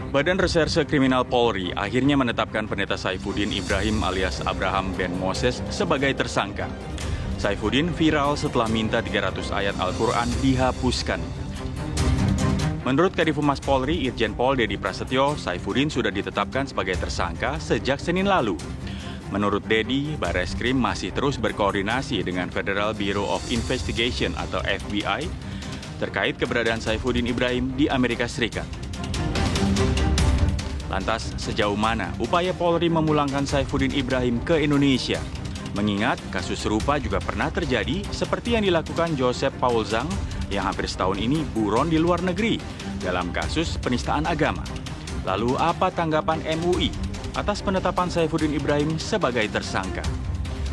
Badan Reserse Kriminal Polri akhirnya menetapkan pendeta Saifuddin Ibrahim alias Abraham Ben Moses sebagai tersangka. Saifuddin viral setelah minta 300 ayat Al-Quran dihapuskan. Menurut Kadifumas Polri, Irjen Pol Dedi Prasetyo, Saifuddin sudah ditetapkan sebagai tersangka sejak Senin lalu. Menurut Dedi, Barreskrim masih terus berkoordinasi dengan Federal Bureau of Investigation atau FBI terkait keberadaan Saifuddin Ibrahim di Amerika Serikat. Lantas, sejauh mana upaya Polri memulangkan Saifuddin Ibrahim ke Indonesia? Mengingat kasus serupa juga pernah terjadi seperti yang dilakukan Joseph Paul Zhang yang hampir setahun ini buron di luar negeri dalam kasus penistaan agama. Lalu apa tanggapan MUI atas penetapan Saifuddin Ibrahim sebagai tersangka?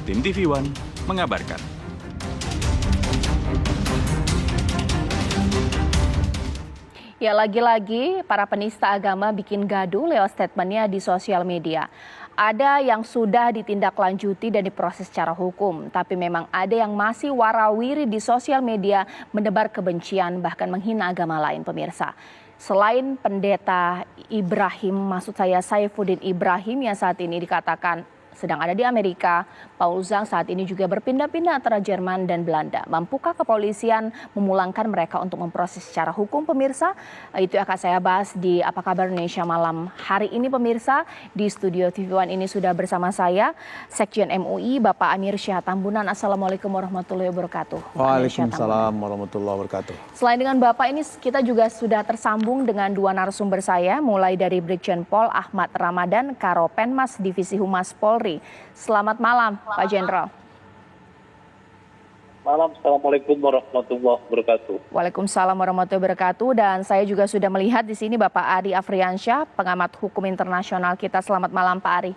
Tim TV One mengabarkan. Ya, lagi-lagi para penista agama bikin gaduh lewat statementnya di sosial media. Ada yang sudah ditindaklanjuti dan diproses secara hukum, tapi memang ada yang masih warawiri di sosial media menebar kebencian bahkan menghina agama lain, pemirsa. Selain pendeta Ibrahim, maksud saya Saifuddin Ibrahim yang saat ini dikatakan sedang ada di Amerika, Paul Zhang saat ini juga berpindah-pindah antara Jerman dan Belanda. Mampukah kepolisian memulangkan mereka untuk memproses secara hukum, pemirsa? Itu akan saya bahas di Apa Kabar Indonesia Malam hari ini, pemirsa. Di studio TV One ini sudah bersama saya, Sekjen MUI, Bapak Amir Syah Tambunan. Assalamualaikum warahmatullahi wabarakatuh. Waalaikumsalam warahmatullahi wabarakatuh. Selain dengan Bapak ini, kita juga sudah tersambung dengan dua narasumber saya, mulai dari Brigjen Pol Ahmad Ramadan, Karopenmas Divisi Humas Polri. Selamat malam, Pak Jenderal. Malam, Assalamualaikum warahmatullahi wabarakatuh. Waalaikumsalam warahmatullahi wabarakatuh. Dan saya juga sudah melihat di sini Bapak Ari Afriansyah, pengamat hukum internasional kita. Selamat malam, Pak Ari.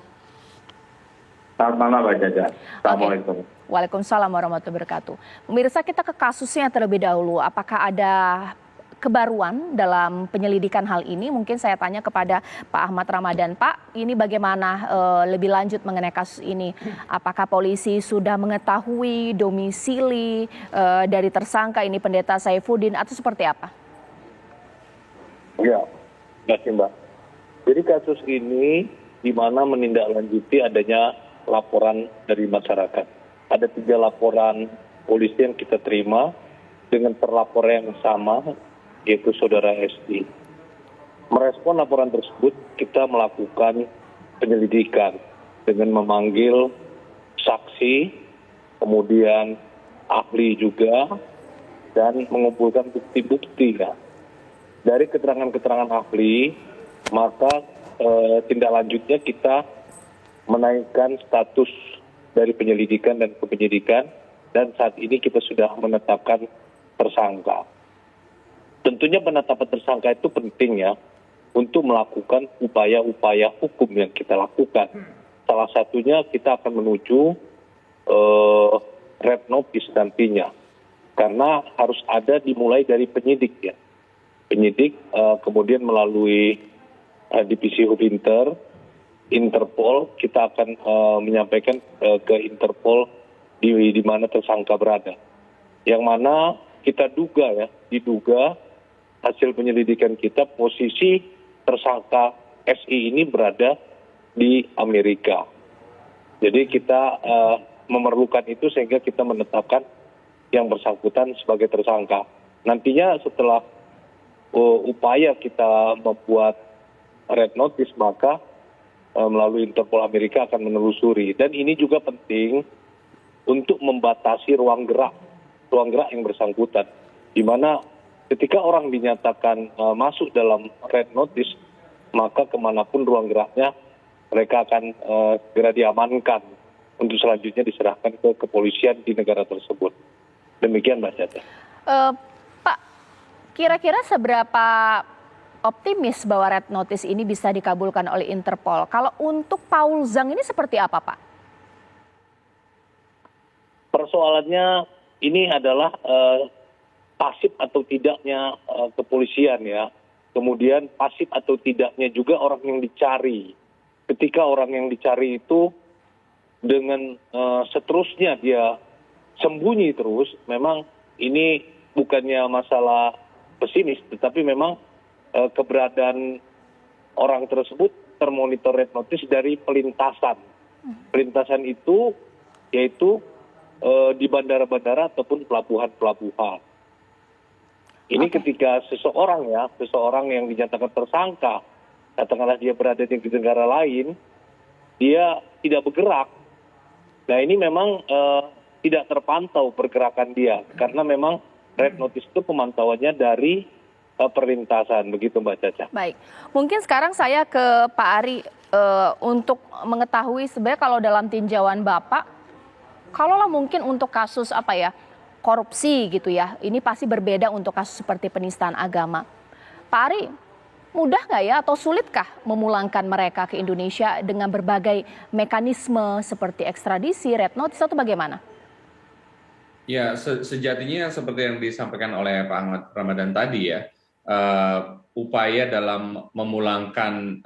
Selamat malam, Pak Jaja. Assalamualaikum. Waalaikumsalam warahmatullahi wabarakatuh. Pemirsa, kita ke kasusnya terlebih dahulu. Apakah ada kebaruan dalam penyelidikan hal ini? Mungkin saya tanya kepada Pak Ahmad Ramadan. Pak, ini bagaimana lebih lanjut mengenai kasus ini? Apakah polisi sudah mengetahui domisili dari tersangka ini, pendeta Saifuddin, atau seperti apa? Ya, terima kasih, Mbak. Jadi kasus ini di mana menindaklanjuti adanya laporan dari masyarakat. Ada 3 laporan polisi yang kita terima dengan terlapor yang sama, yaitu saudara SI. Merespon laporan tersebut, kita melakukan penyelidikan dengan memanggil saksi, kemudian ahli juga, dan mengumpulkan bukti-bukti. Ya. Dari keterangan-keterangan ahli, maka tindak lanjutnya kita menaikkan status dari penyelidikan dan kepenyidikan, dan saat ini kita sudah menetapkan tersangka. Tentunya penetapan tersangka itu penting ya untuk melakukan upaya-upaya hukum yang kita lakukan. Salah satunya kita akan menuju red notice nantinya. Karena harus ada dimulai dari penyidik ya. Penyidik kemudian melalui Divisi Hubinter, Interpol, kita akan menyampaikan ke Interpol di mana tersangka berada. Yang mana kita diduga hasil penyelidikan kita posisi tersangka SI ini berada di Amerika. Jadi kita memerlukan itu sehingga kita menetapkan yang bersangkutan sebagai tersangka. Nantinya setelah upaya kita membuat red notice, maka melalui Interpol Amerika akan menelusuri. Dan ini juga penting untuk membatasi ruang gerak yang bersangkutan. Di mana ketika orang dinyatakan masuk dalam red notice, maka kemanapun ruang geraknya mereka akan segera diamankan untuk selanjutnya diserahkan ke kepolisian di negara tersebut. Demikian, Mbak Jata. Pak, kira-kira seberapa optimis bahwa red notice ini bisa dikabulkan oleh Interpol? Kalau untuk Paul Zhang ini seperti apa, Pak? Persoalannya ini adalah pasif atau tidaknya kepolisian ya. Kemudian pasif atau tidaknya juga orang yang dicari. Ketika orang yang dicari itu dengan seterusnya dia sembunyi terus, memang ini bukannya masalah pesimis, tetapi memang keberadaan orang tersebut termonitor red notice dari pelintasan. Pelintasan itu yaitu di bandara-bandara ataupun pelabuhan-pelabuhan. Ini ketika seseorang yang dinyatakan tersangka, katakanlah dia berada di negara lain, dia tidak bergerak. Nah ini memang tidak terpantau pergerakan dia, karena memang red notice itu pemantauannya dari perlintasan, begitu Mbak Caca. Baik, mungkin sekarang saya ke Pak Ari untuk mengetahui sebenarnya kalau dalam tinjauan Bapak, kalaulah mungkin untuk kasus korupsi gitu ya, ini pasti berbeda untuk kasus seperti penistaan agama. Pak Ari, mudah nggak ya atau sulitkah memulangkan mereka ke Indonesia dengan berbagai mekanisme seperti ekstradisi, red notice atau bagaimana? Ya, sejatinya seperti yang disampaikan oleh Pak Ahmad Ramadan tadi ya, upaya dalam memulangkan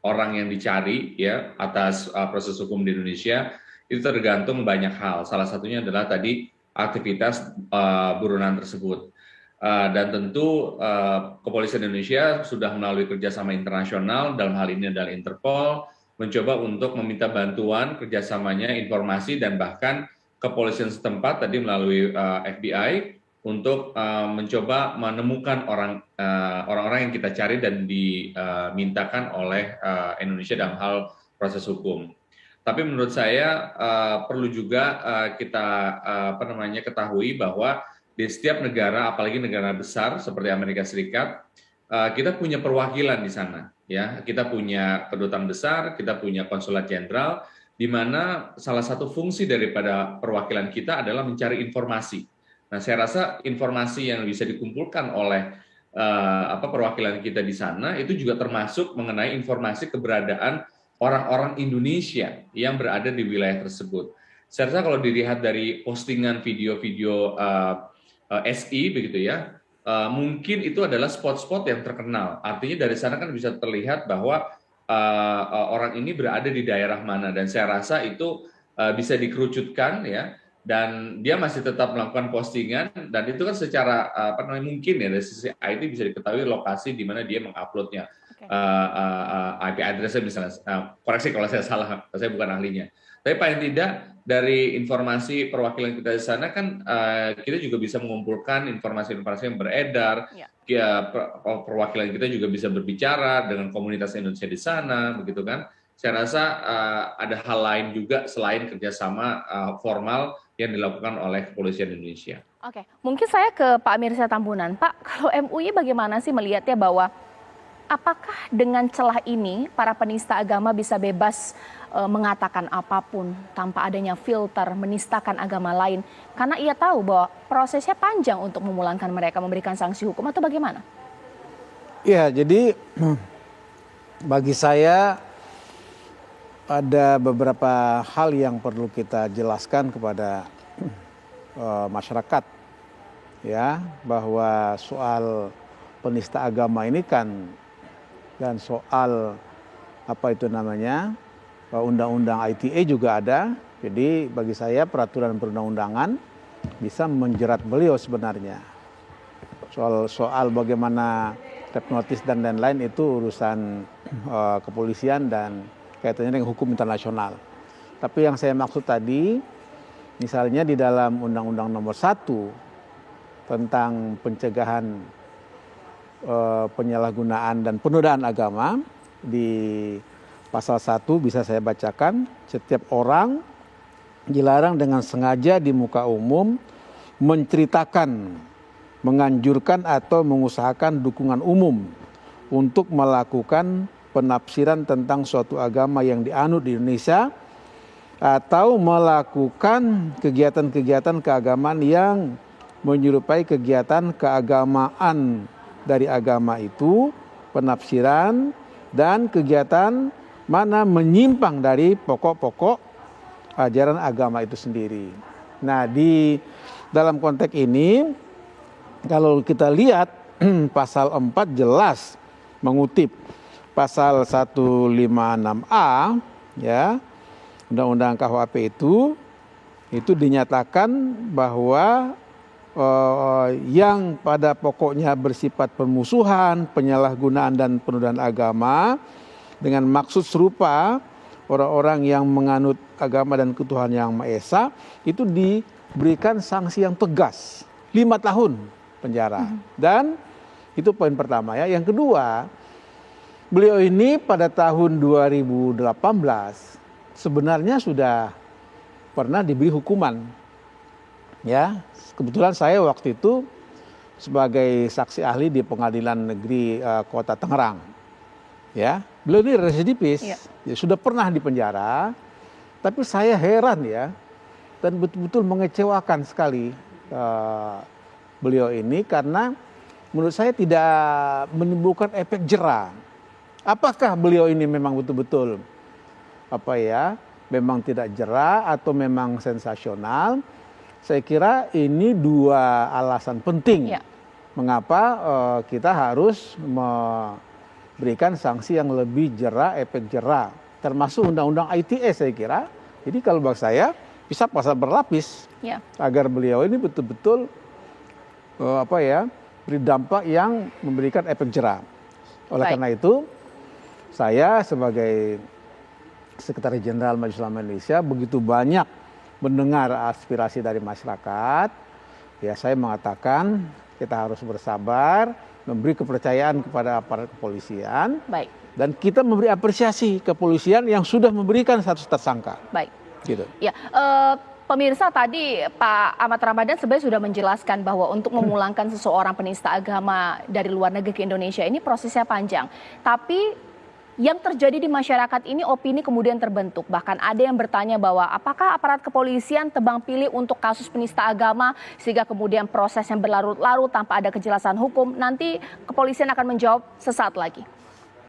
orang yang dicari ya atas proses hukum di Indonesia itu tergantung banyak hal. Salah satunya adalah tadi aktivitas buronan tersebut. Dan tentu Kepolisian Indonesia sudah melalui kerjasama internasional, dalam hal ini adalah Interpol, mencoba untuk meminta bantuan kerjasamanya, informasi, dan bahkan kepolisian setempat tadi melalui FBI untuk mencoba menemukan orang-orang yang kita cari dan dimintakan oleh Indonesia dalam hal proses hukum. Tapi menurut saya perlu juga kita ketahui bahwa di setiap negara, apalagi negara besar seperti Amerika Serikat, kita punya perwakilan di sana. Ya, kita punya kedutaan besar, kita punya konsulat jenderal, di mana salah satu fungsi daripada perwakilan kita adalah mencari informasi. Nah, saya rasa informasi yang bisa dikumpulkan oleh perwakilan kita di sana itu juga termasuk mengenai informasi keberadaan orang-orang Indonesia yang berada di wilayah tersebut. Saya rasa kalau dilihat dari postingan video-video SI begitu ya, mungkin itu adalah spot-spot yang terkenal. Artinya dari sana kan bisa terlihat bahwa orang ini berada di daerah mana, dan saya rasa itu bisa dikerucutkan ya, dan dia masih tetap melakukan postingan, dan itu kan secara mungkin ya dari sisi IT bisa diketahui lokasi di mana dia menguploadnya. IP address-nya misalnya, koreksi kalau saya salah, saya bukan ahlinya. Tapi paling tidak dari informasi perwakilan kita di sana kan kita juga bisa mengumpulkan informasi-informasi yang beredar. Ya, perwakilan kita juga bisa berbicara dengan komunitas Indonesia di sana, begitu kan? Saya rasa ada hal lain juga selain kerjasama formal yang dilakukan oleh Kepolisian Indonesia. Oke, mungkin saya ke Pak Mirsya Tambunan. Pak, kalau MUI bagaimana sih melihatnya bahwa apakah dengan celah ini para penista agama bisa bebas mengatakan apapun tanpa adanya filter menistakan agama lain? Karena ia tahu bahwa prosesnya panjang untuk memulangkan mereka, memberikan sanksi hukum, atau bagaimana? Ya, jadi bagi saya ada beberapa hal yang perlu kita jelaskan kepada masyarakat, ya, bahwa soal penista agama ini kan, dan soal undang-undang ITE juga ada. Jadi bagi saya peraturan perundang-undangan bisa menjerat beliau sebenarnya. Soal bagaimana red notice dan lain-lain itu urusan kepolisian dan kaitannya dengan hukum internasional. Tapi yang saya maksud tadi, misalnya di dalam Undang-Undang Nomor 1 tentang pencegahan penyalahgunaan dan penodaan agama, di pasal 1 bisa saya bacakan, setiap orang dilarang dengan sengaja di muka umum menceritakan, menganjurkan atau mengusahakan dukungan umum untuk melakukan penafsiran tentang suatu agama yang dianut di Indonesia atau melakukan kegiatan-kegiatan keagamaan yang menyerupai kegiatan keagamaan dari agama itu, penafsiran dan kegiatan mana menyimpang dari pokok-pokok ajaran agama itu sendiri. Nah, di dalam konteks ini kalau kita lihat pasal 4 jelas mengutip pasal 156A ya, Undang-Undang KUHP itu dinyatakan bahwa yang pada pokoknya bersifat permusuhan, penyalahgunaan dan penodaan agama dengan maksud serupa orang-orang yang menganut agama dan ketuhanan yang Maha Esa itu diberikan sanksi yang tegas 5 tahun penjara. Dan itu poin pertama ya. Yang kedua, beliau ini pada tahun 2018 sebenarnya sudah pernah diberi hukuman. Ya, kebetulan saya waktu itu sebagai saksi ahli di Pengadilan Negeri Kota Tangerang. Ya, beliau ini residivis, ya, sudah pernah di penjara. Tapi saya heran ya, dan betul-betul mengecewakan sekali beliau ini karena menurut saya tidak menimbulkan efek jera. Apakah beliau ini memang betul-betul memang tidak jera atau memang sensasional? Saya kira ini dua alasan penting mengapa kita harus memberikan sanksi yang lebih jera, efek jera, termasuk undang-undang ITE saya kira. Jadi kalau bagi saya bisa pasal berlapis agar beliau ini betul-betul beri dampak yang memberikan efek jera. Oleh karena itu saya sebagai Sekretaris Jenderal Majelis Ulama Indonesia begitu banyak mendengar aspirasi dari masyarakat, ya saya mengatakan kita harus bersabar, memberi kepercayaan kepada aparat kepolisian, dan kita memberi apresiasi kepolisian yang sudah memberikan status tersangka. Gitu. Ya, pemirsa tadi Pak Ahmad Ramadan sebenarnya sudah menjelaskan bahwa untuk memulangkan seseorang penista agama dari luar negeri ke Indonesia ini prosesnya panjang, tapi yang terjadi di masyarakat ini opini kemudian terbentuk. Bahkan ada yang bertanya bahwa apakah aparat kepolisian tebang pilih untuk kasus penista agama sehingga kemudian proses yang berlarut-larut tanpa ada kejelasan hukum. Nanti kepolisian akan menjawab sesaat lagi.